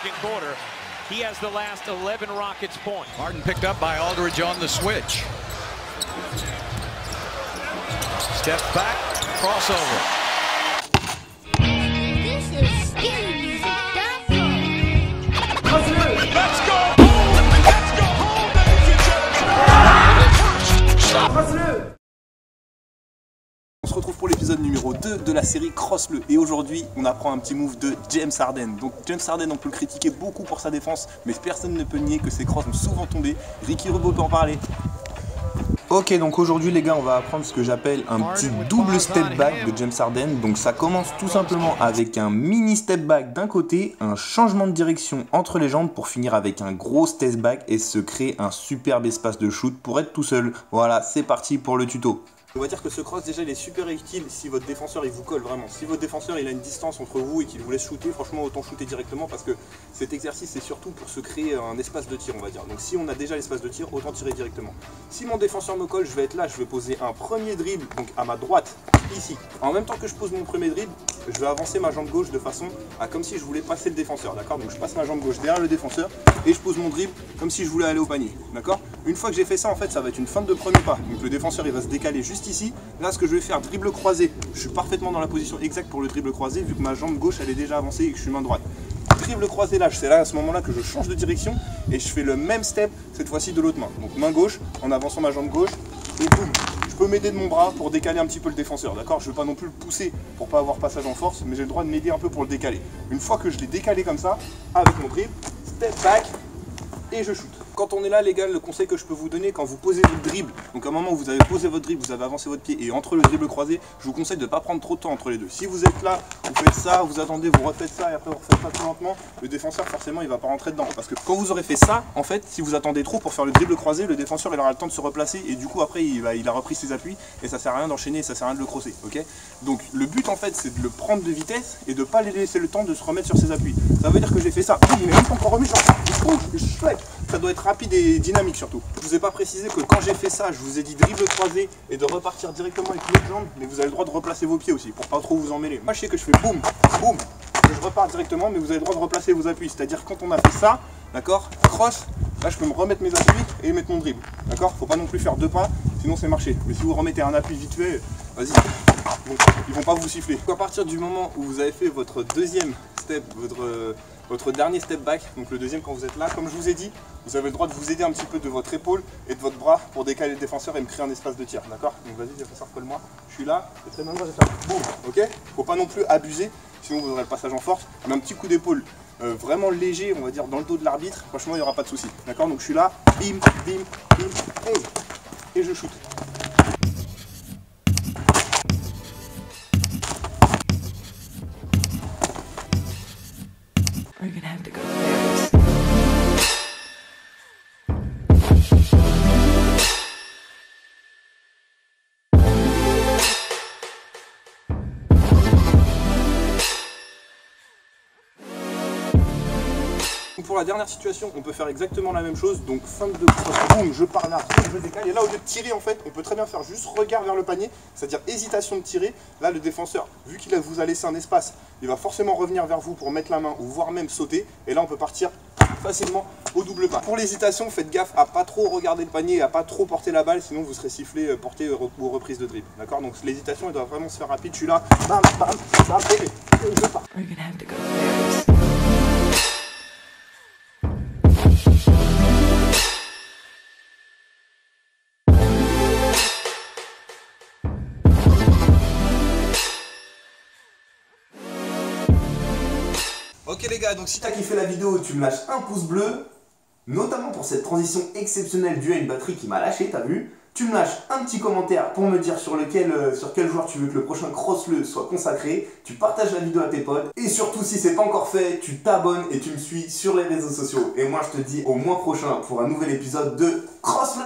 quarter. He has the last 11 Rockets points. Harden picked up by Aldridge on the switch. Step back, crossover. This is scary music. Let's go home! Let's go home, ladies and gentlemen! On se retrouve pour l'épisode numéro 2 de la série Cross-le. Et aujourd'hui, on apprend un petit move de James Harden. Donc James Harden, on peut le critiquer beaucoup pour sa défense, mais personne ne peut nier que ses crosses ont souvent tombé. Ricky Rebo peut en parler. Ok, donc aujourd'hui les gars, on va apprendre ce que j'appelle un petit double step back de James Harden. Donc ça commence tout simplement avec un mini step back d'un côté, un changement de direction entre les jambes pour finir avec un gros step back et se créer un superbe espace de shoot pour être tout seul. Voilà, c'est parti pour le tuto. On va dire que ce cross déjà il est super utile si votre défenseur il vous colle vraiment. Si votre défenseur il a une distance entre vous et qu'il vous laisse shooter, franchement autant shooter directement parce que cet exercice c'est surtout pour se créer un espace de tir on va dire. Donc si on a déjà l'espace de tir, autant tirer directement. Si mon défenseur me colle, je vais être là, je vais poser un premier dribble donc à ma droite, ici. En même temps que je pose mon premier dribble, je vais avancer ma jambe gauche de façon à comme si je voulais passer le défenseur, d'accord. Donc je passe ma jambe gauche derrière le défenseur et je pose mon dribble comme si je voulais aller au panier, d'accord. Une fois que j'ai fait ça en fait ça va être une feinte de premier pas. Donc le défenseur il va se décaler juste ici. Là ce que je vais faire, dribble croisé, je suis parfaitement dans la position exacte pour le dribble croisé vu que ma jambe gauche elle est déjà avancée et que je suis main droite. Dribble croisé là, c'est là à ce moment là que je change de direction et je fais le même step cette fois-ci de l'autre main. Donc main gauche en avançant ma jambe gauche et boum. Je peux m'aider de mon bras pour décaler un petit peu le défenseur, d'accord. Je ne vais pas non plus le pousser pour pas avoir passage en force, mais j'ai le droit de m'aider un peu pour le décaler. Une fois que je l'ai décalé comme ça, avec mon dribble, step back et je shoot. Quand on est là les gars, le conseil que je peux vous donner quand vous posez votre dribble, donc à un moment où vous avez posé votre dribble, vous avez avancé votre pied et entre le dribble croisé, je vous conseille de ne pas prendre trop de temps entre les deux. Si vous êtes là, vous faites ça, vous attendez, vous refaites ça et après vous refaites ça tout lentement, le défenseur forcément il va pas rentrer dedans. Parce que quand vous aurez fait ça, en fait, si vous attendez trop pour faire le dribble croisé, le défenseur il aura le temps de se replacer et du coup après il a repris ses appuis et ça sert à rien d'enchaîner et ça sert à rien de le crosser, ok. Donc le but en fait c'est de le prendre de vitesse et de pas lui laisser le temps de se remettre sur ses appuis. Ça veut dire que j'ai fait ça, il n'est même pas encore remis sur ça doit être rapide et dynamique surtout. Je vous ai pas précisé que quand j'ai fait ça, je vous ai dit dribble croisé et de repartir directement avec l'autre jambe, mais vous avez le droit de replacer vos pieds aussi pour pas trop vous emmêler. Moi je sais que je fais boum, boum, que je repars directement, mais vous avez le droit de replacer vos appuis. C'est-à-dire quand on a fait ça, d'accord, cross, là je peux me remettre mes appuis et mettre mon dribble, d'accord. Faut pas non plus faire deux pas, sinon c'est marché. Mais si vous remettez un appui vite fait, vas-y, bon, ils vont pas vous siffler. À partir du moment où vous avez fait votre deuxième step, votre dernier step back, donc le deuxième quand vous êtes là, comme je vous ai dit, vous avez le droit de vous aider un petit peu de votre épaule et de votre bras pour décaler le défenseur et me créer un espace de tir, d'accord. Donc vas-y défenseur, colle-moi, je suis là, et très bien, je vais faire boum, ok. Faut pas non plus abuser, sinon vous aurez le passage en force, mais un petit coup d'épaule vraiment léger, on va dire dans le dos de l'arbitre, franchement il n'y aura pas de souci, d'accord. Donc je suis là, bim, bim, bim, et je shoot. We're gonna have to go upstairs. Pour la dernière situation, on peut faire exactement la même chose. Donc feinte de cross, boum, je pars là, je décale. Et là, au lieu de tirer, en fait, on peut très bien faire juste regard vers le panier, c'est-à-dire hésitation de tirer. Là, le défenseur, vu qu'il vous a laissé un espace, il va forcément revenir vers vous pour mettre la main ou voire même sauter. Et là, on peut partir facilement au double pas. Pour l'hésitation, faites gaffe à pas trop regarder le panier, à pas trop porter la balle, sinon vous serez sifflé porté aux reprises de dribble. D'accord. Donc l'hésitation, elle doit vraiment se faire rapide. Je suis là, bam, bam, bam, et je pars. We're gonna have to go upstairs. Ok les gars, donc si t'as kiffé la vidéo, tu me lâches un pouce bleu, notamment pour cette transition exceptionnelle due à une batterie qui m'a lâché, t'as vu. Tu me lâches un petit commentaire pour me dire sur quel joueur tu veux que le prochain Cross-le soit consacré. Tu partages la vidéo à tes potes. Et surtout, si c'est pas encore fait, tu t'abonnes et tu me suis sur les réseaux sociaux. Et moi, je te dis au mois prochain pour un nouvel épisode de Cross-le.